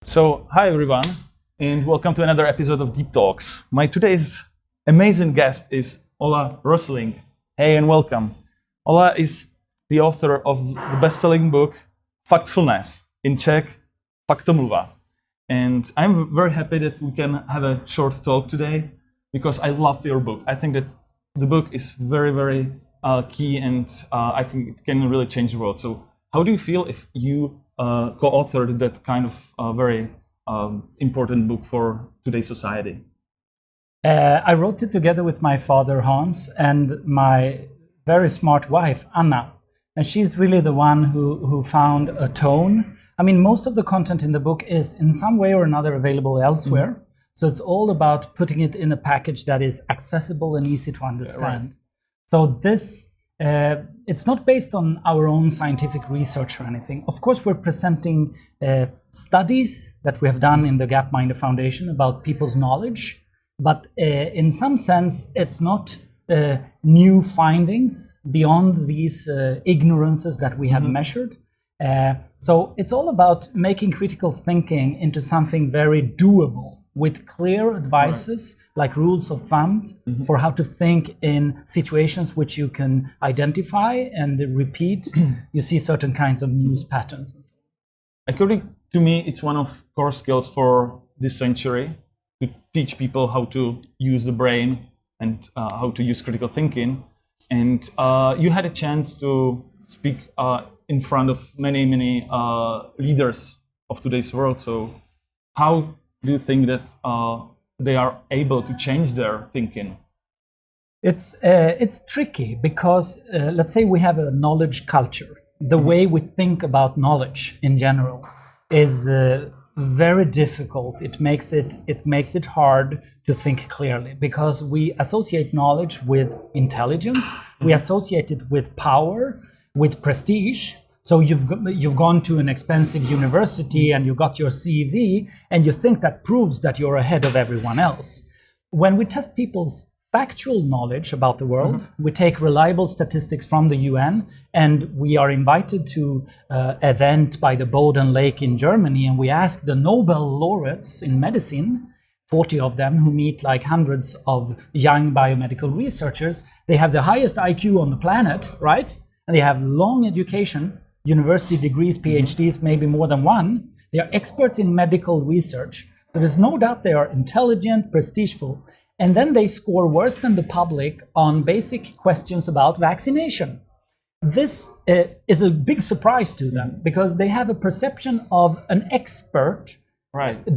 Hi everyone, and welcome to another episode of Deep Talks. My today's amazing guest is Ola Rosling. Hey, and welcome. Ola is the author of the best-selling book Factfulness, in Czech, Faktomluva. And I'm very happy that we can have a short talk today because I love your book. I think that the book is very key, and I think it can really change the world. So how do you feel if you co-authored that kind of very important book for today's society? I wrote it together with my father, Hans, and my very smart wife, Anna. And she's really the one who found a tone. I mean, most of the content in the book is in some way or another available elsewhere. Mm-hmm. So it's all about putting it in a package that is accessible and easy to understand. Right. So this, it's not based on our own scientific research or anything. Of course, we're presenting studies that we have done in the Gapminder Foundation about people's knowledge. But in some sense, it's not new findings beyond these ignorances that we have measured. So it's all about making critical thinking into something very doable with clear advices, like rules of thumb for how to think in situations which you can identify and repeat. You see certain kinds of news patterns. According to me, it's one of core skills for this century to teach people how to use the brain and how to use critical thinking. And you had a chance to speak in front of many leaders of today's world. So how do you think that they are able to change their thinking? It's tricky because let's say we have a knowledge culture. The way we think about knowledge in general is very difficult. It makes it hard to think clearly because we associate knowledge with intelligence. We associate it with power, with prestige. So you've gone to an expensive university and you got your CV and you think that proves that you're ahead of everyone else. When we test people's factual knowledge about the world, we take reliable statistics from the UN, and we are invited to an event by the Boden Lake in Germany, and we ask the Nobel laureates in medicine, 40 of them who meet like hundreds of young biomedical researchers. They have the highest IQ on the planet, right? And they have long education, university degrees, PhDs, maybe more than one. They are experts in medical research. So there's no doubt they are intelligent, prestigeful. And then they score worse than the public on basic questions about vaccination. This is a big surprise to them because they have a perception of an expert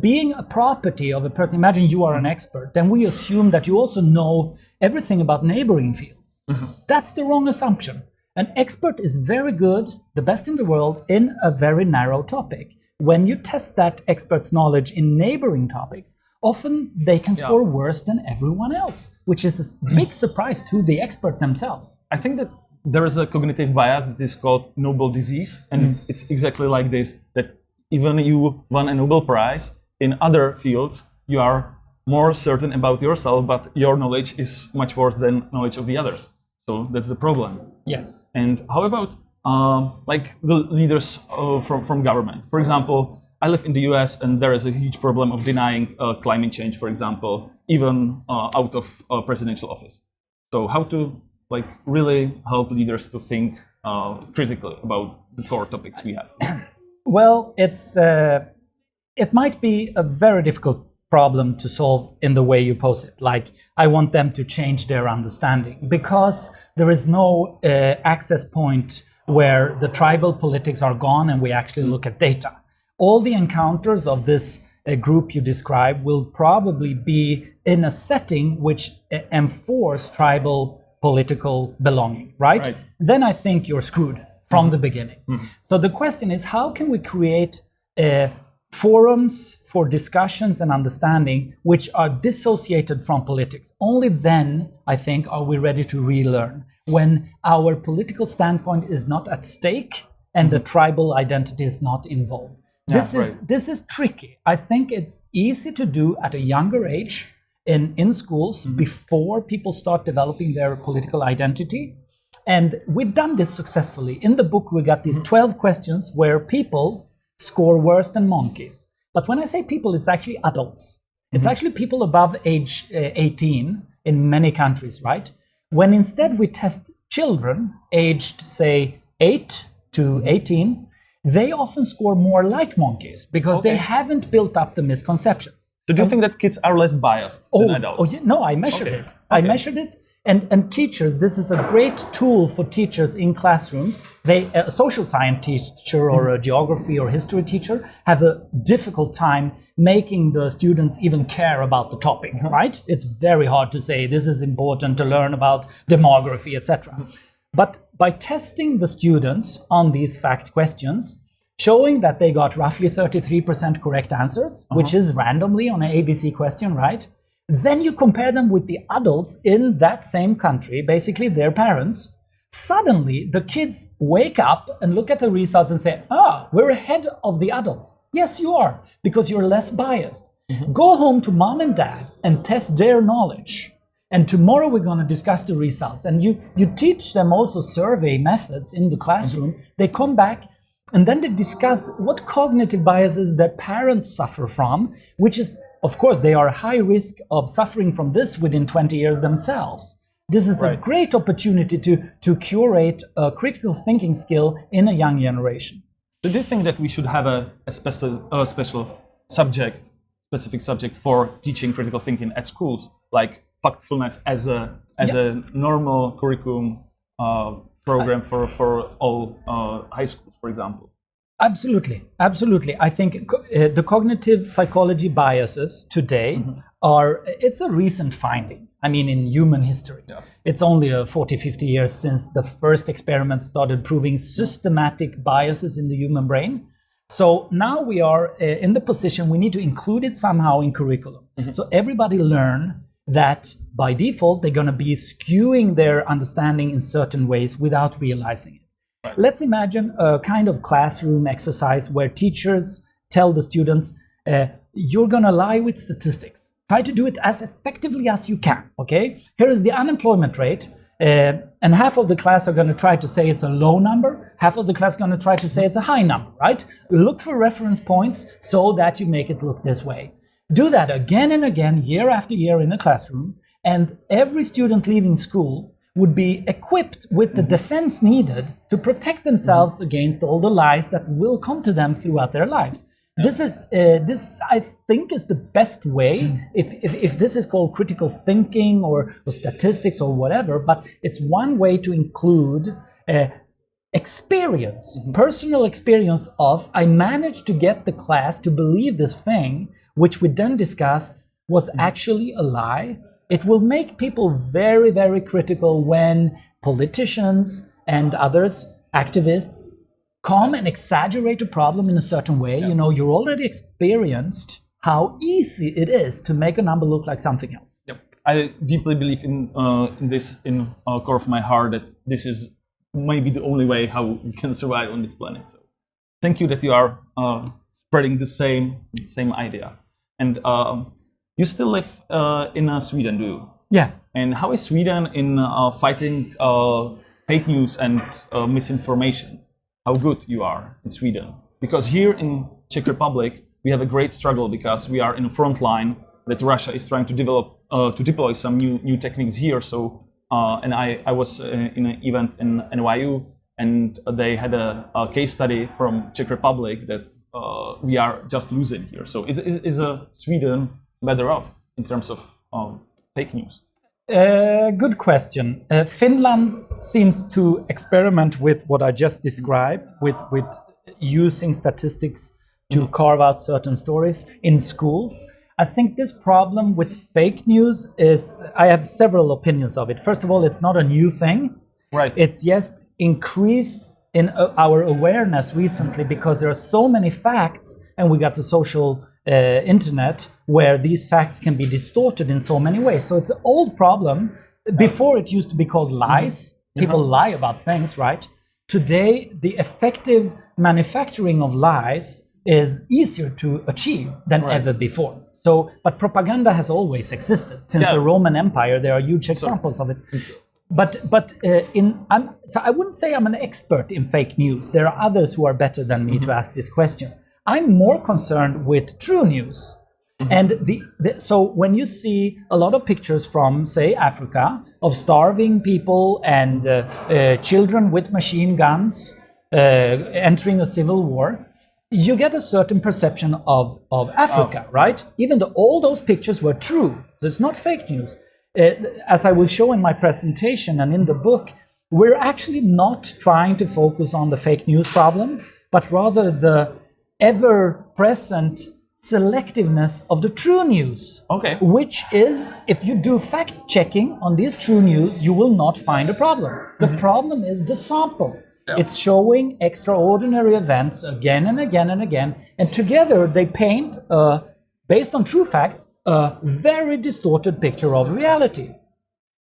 being a property of a person. Imagine you are an expert. Then we assume that you also know everything about neighboring fields. That's the wrong assumption. An expert is very good, the best in the world, in a very narrow topic. When you test that expert's knowledge in neighboring topics, often they can score worse than everyone else, which is a big surprise to the expert themselves. I think that there is a cognitive bias that is called Nobel disease, and it's exactly like this, that even you won a Nobel Prize, in other fields, you are more certain about yourself, but your knowledge is much worse than knowledge of the others. So that's the problem. Yes. And how about like the leaders from government? For example, I live in the US and there is a huge problem of denying climate change, for example, even out of presidential office. So how to like really help leaders to think critically about the core topics we have? Well, it might be a very difficult problem to solve in the way you pose it. Like, I want them to change their understanding because there is no access point where the tribal politics are gone and we actually look at data. All the encounters of this group you describe will probably be in a setting which enforce tribal political belonging, right? Then I think you're screwed from the beginning. So the question is, how can we create forums for discussions and understanding which are dissociated from politics? Only then, I think, are we ready to relearn. When our political standpoint is not at stake and the tribal identity is not involved. This is tricky. I think it's easy to do at a younger age in schools before people start developing their political identity. And we've done this successfully. In the book, we got these 12 questions where people score worse than monkeys. But when I say people, it's actually adults. It's actually people above age 18 in many countries, right? When instead we test children aged, say, 8 to 18, they often score more like monkeys because they haven't built up the misconceptions. So do you think that kids are less biased than adults? Oh, yeah, no, I measured it. I measured it. And teachers, this is a great tool for teachers in classrooms. A social science teacher or a geography or history teacher have a difficult time making the students even care about the topic, right? It's very hard to say this is important to learn about demography, etc. But by testing the students on these fact questions, showing that they got roughly 33% correct answers, which is randomly on an ABC question, right? Then you compare them with the adults in that same country, basically their parents. Suddenly, the kids wake up and look at the results and say, we're ahead of the adults. Yes, you are, because you're less biased. Go home to mom and dad and test their knowledge. And tomorrow we're going to discuss the results. And you teach them also survey methods in the classroom. They come back and then they discuss what cognitive biases their parents suffer from, which is, of course, they are high risk of suffering from this within 20 years themselves. This is a great opportunity to curate a critical thinking skill in a young generation. So do you think that we should have a special subject, specific subject for teaching critical thinking at schools, like Factfulness as a normal curriculum program for all high schools, for example? Absolutely. I think the cognitive psychology biases today it's a recent finding. I mean, in human history. Yeah. It's only 40, 50 years since the first experiments started proving systematic biases in the human brain. So now we are in the position we need to include it somehow in curriculum. So everybody learn that by default, they're going to be skewing their understanding in certain ways without realizing it. Right. Let's imagine a kind of classroom exercise where teachers tell the students, you're going to lie with statistics. Try to do it as effectively as you can, okay? Here is the unemployment rate, and half of the class are going to try to say it's a low number, half of the class are going to try to say it's a high number, right? Look for reference points so that you make it look this way. Do that again and again, year after year in a classroom, and every student leaving school would be equipped with the defense needed to protect themselves against all the lies that will come to them throughout their lives. This I think is the best way, if this is called critical thinking or statistics or whatever, but it's one way to include experience, personal experience of, I managed to get the class to believe this thing, which we then discussed was actually a lie. It will make people very, very critical when politicians and others, activists, come and exaggerate a problem in a certain way. You know, you're already experienced how easy it is to make a number look like something else. I deeply believe in this in core of my heart, that this is maybe the only way how we can survive on this planet. So thank you that you are spreading the same idea. And you still live in Sweden, do you? Yeah. And how is Sweden in fighting fake news and misinformations? How good you are in Sweden? Because here in Czech Republic, we have a great struggle because we are in the front line that Russia is trying to develop, to deploy some new techniques here. So, and I was in an event in NYU, and they had a case study from Czech Republic that we are just losing here. So is Sweden better off in terms of fake news? Good question. Finland seems to experiment with what I just described, with using statistics to carve out certain stories in schools. I think this problem with fake news is, I have several opinions of it. First of all, it's not a new thing. Right. It's just increased in our awareness recently because there are so many facts, and we got the social internet where these facts can be distorted in so many ways. So it's an old problem. Before it used to be called lies. People lie about things, right? Today, the effective manufacturing of lies is easier to achieve than ever before. So, but propaganda has always existed. Since the Roman Empire, there are huge examples of it. So I wouldn't say I'm an expert in fake news. There are others who are better than me to ask this question. I'm more concerned with true news. And so when you see a lot of pictures from, say, Africa of starving people and children with machine guns entering a civil war, you get a certain perception of Africa, right? Even though all those pictures were true. So it's not fake news. As I will show in my presentation and in the book, we're actually not trying to focus on the fake news problem, but rather the ever-present selectiveness of the true news. Okay. Which is, if you do fact-checking on this true news, you will not find a problem. The problem is the sample. Yeah. It's showing extraordinary events again and again and again, and together they paint, based on true facts, a very distorted picture of reality.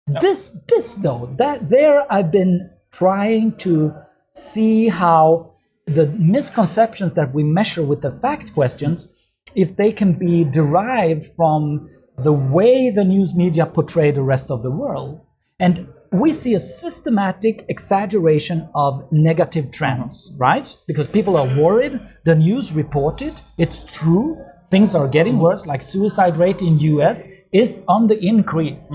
Yeah. This though, there I've been trying to see how the misconceptions that we measure with the fact questions, if they can be derived from the way the news media portray the rest of the world. And we see a systematic exaggeration of negative trends, right? Because people are worried, the news report it, it's true, things are getting worse, like suicide rate in US is on the increase.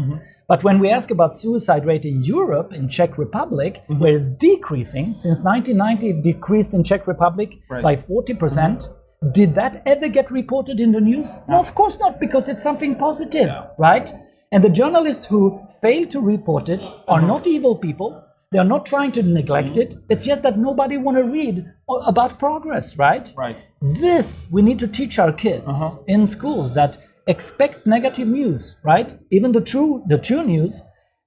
But when we ask about suicide rate in Europe, in Czech Republic, where it's decreasing, since 1990 it decreased in Czech Republic by 40%, did that ever get reported in the news? No, of course not, because it's something positive, right? And the journalists who fail to report it are not evil people. They are not trying to neglect it. It's just that nobody want to read about progress, right? Right. This, we need to teach our kids in schools, that expect negative news, right? Even the true news.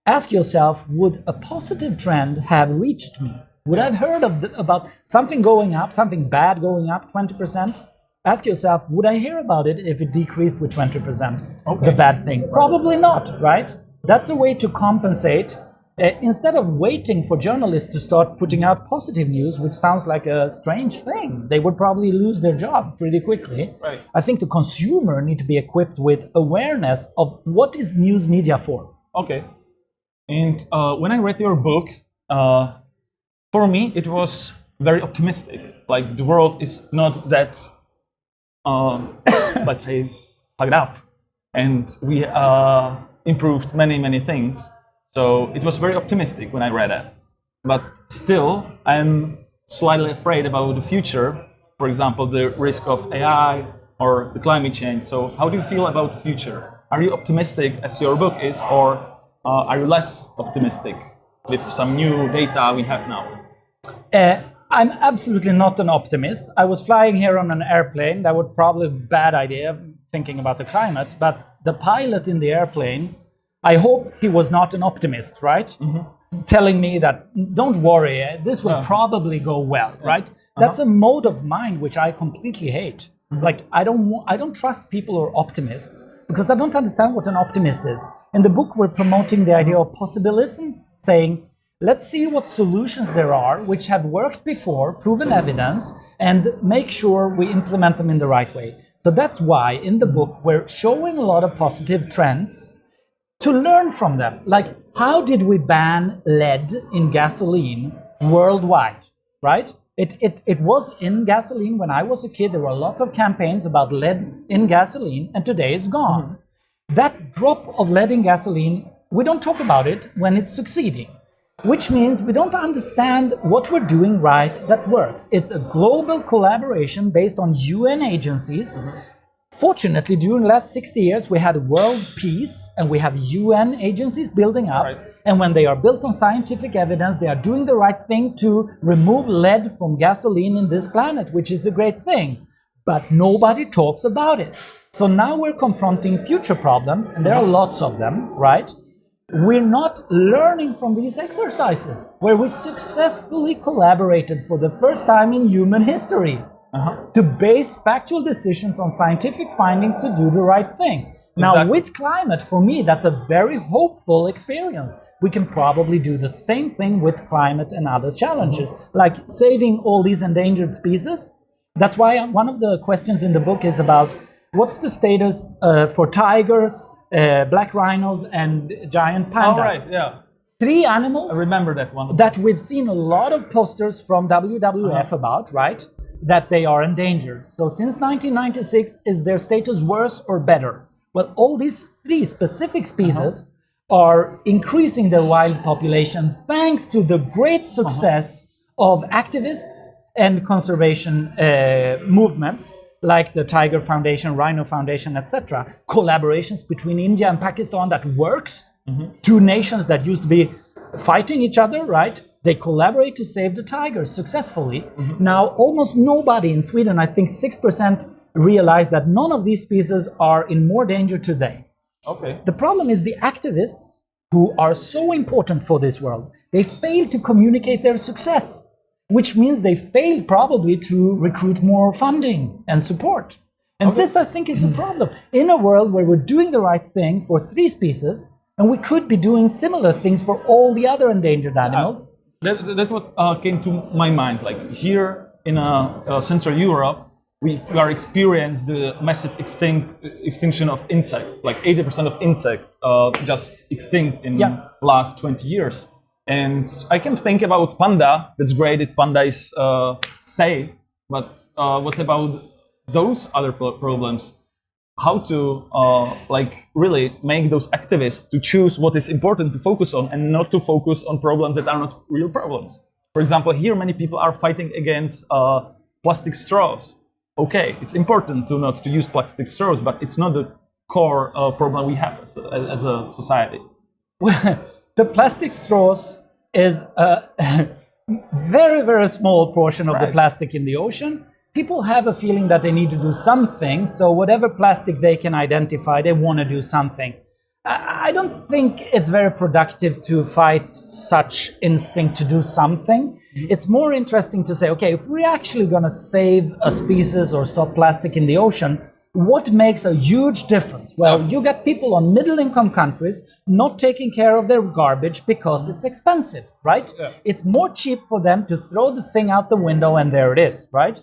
Ask yourself, would a positive trend have reached me? Would I have heard about something going up, something bad going up 20%? Ask yourself, would I hear about it if it decreased with 20%? The bad thing? Probably not, right? That's a way to compensate. Instead of waiting for journalists to start putting out positive news, which sounds like a strange thing, they would probably lose their job pretty quickly. Right. I think the consumer need to be equipped with awareness of what is news media for. Okay. And when I read your book, for me, it was very optimistic. Like, the world is not that, let's say, fucked up. And we improved many things. So it was very optimistic when I read it. But still, I'm slightly afraid about the future. For example, the risk of AI or the climate change. So how do you feel about the future? Are you optimistic as your book is, or are you less optimistic with some new data we have now? I'm absolutely not an optimist. I was flying here on an airplane. That would probably be a bad idea, thinking about the climate. But the pilot in the airplane, I hope he was not an optimist, right? Telling me that, don't worry, this will probably go well, right? That's a mode of mind which I completely hate. Like, I don't trust people who are optimists, because I don't understand what an optimist is. In the book, we're promoting the idea of possibilism, saying, let's see what solutions there are which have worked before, proven evidence, and make sure we implement them in the right way. So that's why in the book we're showing a lot of positive trends to learn from them. Like, how did we ban lead in gasoline worldwide, right? It was in gasoline when I was a kid. There were lots of campaigns about lead in gasoline, and today it's gone. That drop of lead in gasoline, we don't talk about it when it's succeeding, which means we don't understand what we're doing right that works. It's a global collaboration based on UN agencies. Fortunately, during the last 60 years, we had world peace and we have UN agencies building up. Right. And when they are built on scientific evidence, they are doing the right thing to remove lead from gasoline in this planet, which is a great thing. But nobody talks about it. So now we're confronting future problems, and there are lots of them, right? We're not learning from these exercises where we successfully collaborated for the first time in human history to base factual decisions on scientific findings to do the right thing. Now, with climate, for me, that's a very hopeful experience. We can probably do the same thing with climate and other challenges, like saving all these endangered species. That's why one of the questions in the book is about what's the status for tigers, black rhinos, and giant pandas. Oh, right, yeah. 3 animals. I remember that one. That we've seen a lot of posters from WWF about, right? that they are endangered. So since 1996, is their status worse or better? Well, all these three specific species are increasing their wild population thanks to the great success of activists and conservation movements like the Tiger Foundation, Rhino Foundation, etc. Collaborations between India and Pakistan that works. Two nations that used to be fighting each other, right? They collaborate to save the tigers successfully. Now, almost nobody in Sweden, I think 6%, realize that none of these species are in more danger today. Okay. The problem is the activists, who are so important for this world, they fail to communicate their success, which means they fail probably to recruit more funding and support. And this, I think, is a problem. In a world where we're doing the right thing for three species, and we could be doing similar things for all the other endangered animals. That's what came to my mind. Like here in Central Europe, we are experiencing the massive extinction of insects. Like 80% of insects just extinct in last 20 years. And I can think about panda. That's great that panda is safe. But what about those other problems? How to really make those activists to choose what is important to focus on and not to focus on problems that are not real problems. For example, here many people are fighting against plastic straws. Okay, it's important not to use plastic straws, but it's not the core problem we have as a society. Well, the plastic straws is a very, very small portion of the plastic in the ocean. People have a feeling that they need to do something, so whatever plastic they can identify, they want to do something. I don't think it's very productive to fight such instinct to do something. It's more interesting to say, okay, if we're actually going to save a species or stop plastic in the ocean, what makes a huge difference? Well, you got people on middle-income countries not taking care of their garbage because it's expensive, right? Yeah. It's more cheap for them to throw the thing out the window and there it is, right?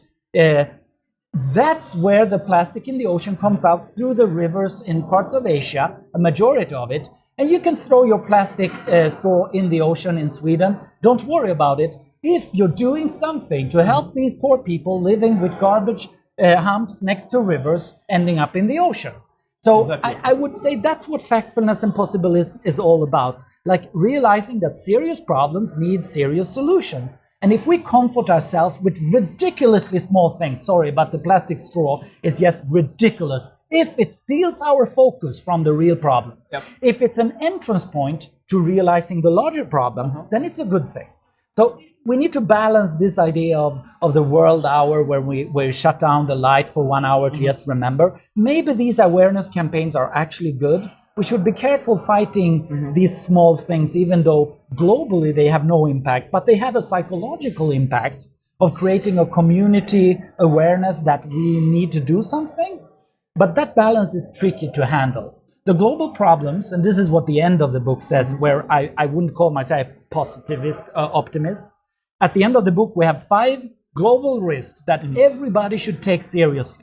That's where the plastic in the ocean comes out through the rivers in parts of Asia, a majority of it. And you can throw your plastic straw in the ocean in Sweden. Don't worry about it. If you're doing something to help these poor people living with garbage humps next to rivers ending up in the ocean. So exactly. I would say that's what Factfulness and Possibilism is all about. Like realizing that serious problems need serious solutions. And if we comfort ourselves with ridiculously small things, sorry, but the plastic straw is just ridiculous. If it steals our focus from the real problem, if it's an entrance point to realizing the larger problem, then it's a good thing. So we need to balance this idea of the world hour where we shut down the light for 1 hour to just remember. Maybe these awareness campaigns are actually good. We should be careful fighting these small things, even though globally they have no impact, but they have a psychological impact of creating a community awareness that we need to do something. But that balance is tricky to handle. The global problems, and this is what the end of the book says, where I wouldn't call myself positivist, optimist. At the end of the book, we have 5 global risks that everybody should take seriously.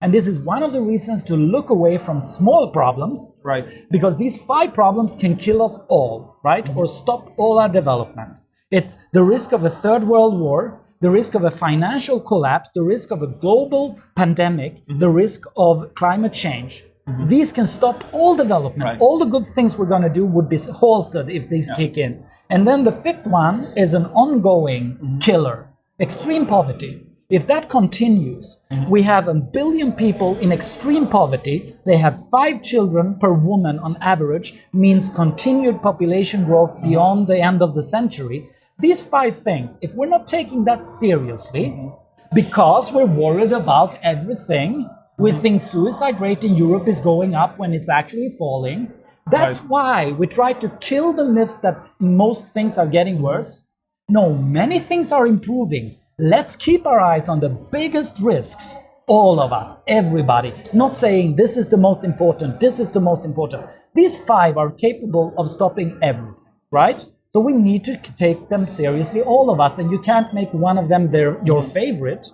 And this is one of the reasons to look away from small problems, right? Because these 5 problems can kill us all, right? Or stop all our development. It's the risk of a third world war, the risk of a financial collapse, the risk of a global pandemic, the risk of climate change. These can stop all development. Right. All the good things we're going to do would be halted if these kick in. And then the 5th one is an ongoing killer, extreme poverty. If that continues, we have 1 billion people in extreme poverty. They have 5 children per woman on average, means continued population growth beyond the end of the century. These 5 things, if we're not taking that seriously, because we're worried about everything, we think suicide rate in Europe is going up when it's actually falling. That's why we try to kill the myths that most things are getting worse. No, many things are improving. Let's keep our eyes on the biggest risks, all of us, everybody. Not saying this is the most important, this is the most important. These 5 are capable of stopping everything, right? So we need to take them seriously, all of us, and you can't make one of them your favorite.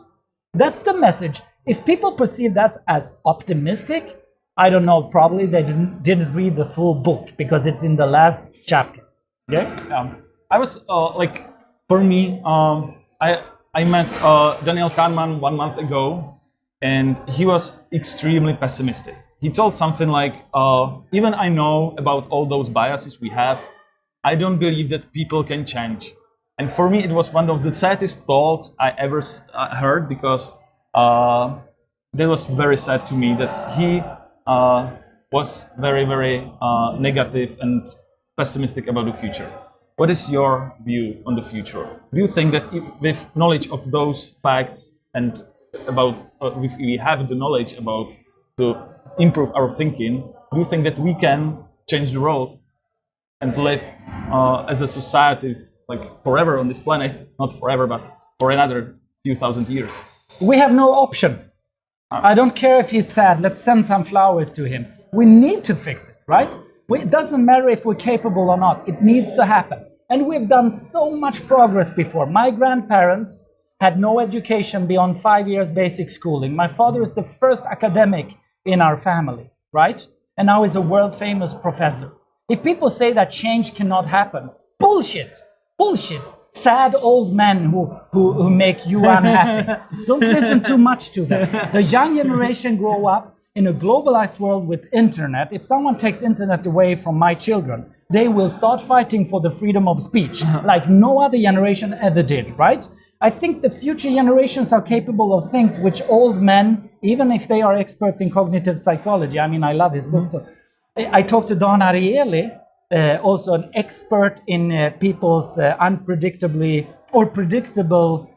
That's the message. If people perceive that as optimistic, I don't know, probably they didn't read the full book because it's in the last chapter. Okay? I was for me, I met Daniel Kahneman 1 month ago, and he was extremely pessimistic. He told something like, even I know about all those biases we have, I don't believe that people can change. And for me, it was one of the saddest talks I ever heard, because that was very sad to me that he was very, very negative and pessimistic about the future. What is your view on the future? Do you think that with knowledge of those facts and about if we have the knowledge about to improve our thinking, do you think that we can change the world and live as a society like forever on this planet? Not forever, but for another few thousand years. We have no option. I don't care if he's sad. Let's send some flowers to him. We need to fix it, right? It doesn't matter if we're capable or not. It needs to happen. And we've done so much progress before. My grandparents had no education beyond 5 years basic schooling. My father is the first academic in our family, right? And now he's a world famous professor. If people say that change cannot happen, bullshit, bullshit. Sad old men who make you unhappy. Don't listen too much to them. The young generation grow up in a globalized world with internet. If someone takes internet away from my children, they will start fighting for the freedom of speech like no other generation ever did, right? I think the future generations are capable of things which old men, even if they are experts in cognitive psychology, I mean, I love his book. So I talked to Don Ariely, also an expert in people's unpredictably or predictable,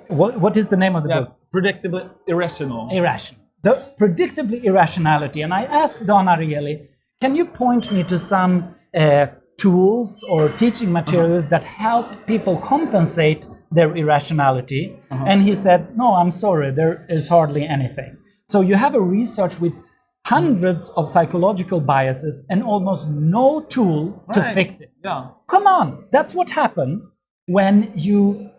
what is the name of the book? Predictably irrational. Irrational. The predictably irrationality. And I asked Don Ariely, can you point me to some tools or teaching materials that help people compensate their irrationality? And he said, no, I'm sorry, there is hardly anything. So you have a research with hundreds of psychological biases and almost no tool to fix it. Yeah. Come on, that's what happens when you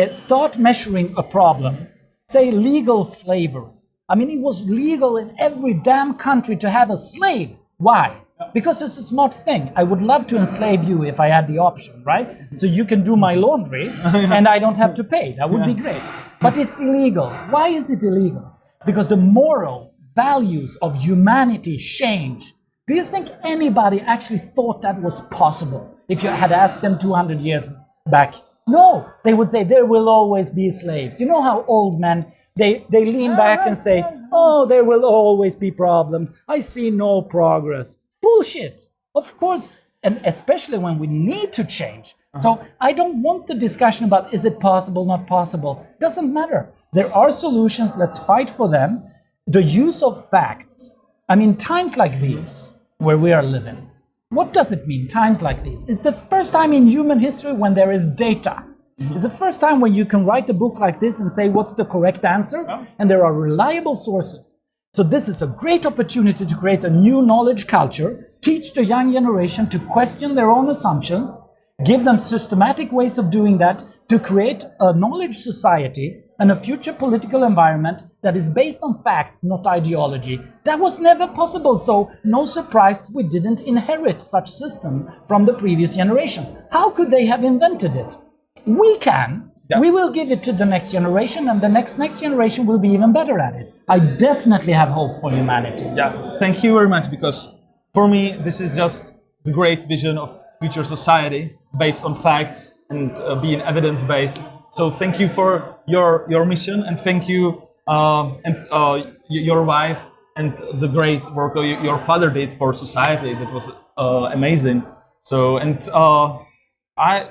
start measuring a problem. Say legal slavery. I mean, it was legal in every damn country to have a slave. Why? Because it's a smart thing. I would love to enslave you if I had the option, right? So you can do my laundry and I don't have to pay. That would be great. But it's illegal. Why is it illegal? Because the moral values of humanity changed. Do you think anybody actually thought that was possible if you had asked them 200 years back? No, they would say there will always be slaves. You know how old men, they lean back and say, oh, there will always be problems. I see no progress. Bullshit. Of course, and especially when we need to change. So I don't want the discussion about is it possible, not possible. Doesn't matter. There are solutions. Let's fight for them. The use of facts. I mean, times like these, where we are living, what does it mean, times like these? It's the first time in human history when there is data. It's the first time when you can write a book like this and say what's the correct answer, and there are reliable sources. So this is a great opportunity to create a new knowledge culture, teach the young generation to question their own assumptions, give them systematic ways of doing that, to create a knowledge society and a future political environment that is based on facts, not ideology. That was never possible, so no surprise we didn't inherit such system from the previous generation. How could they have invented it? We can. Yeah. We will give it to the next generation, and the next generation will be even better at it. I definitely have hope for humanity. Yeah, thank you very much, because for me, this is just the great vision of future society based on facts and being evidence-based. So thank you for your mission, and thank you your wife and the great work your father did for society. That was amazing. So, and I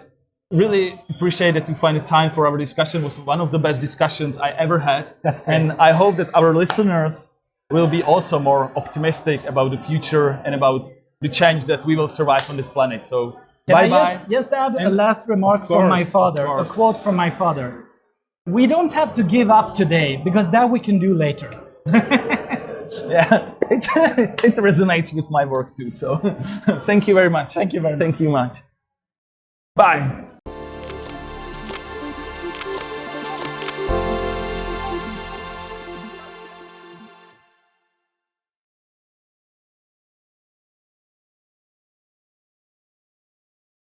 really appreciate that you find the time for our discussion. It was one of the best discussions I ever had. That's great. And I hope that our listeners will be also more optimistic about the future and about the change that we will survive on this planet. So bye-bye. Just add a last remark from my father, a quote from my father. We don't have to give up today, because that we can do later. Yeah, it resonates with my work too. So thank you very much. Thank you very much. Thank you much. Bye.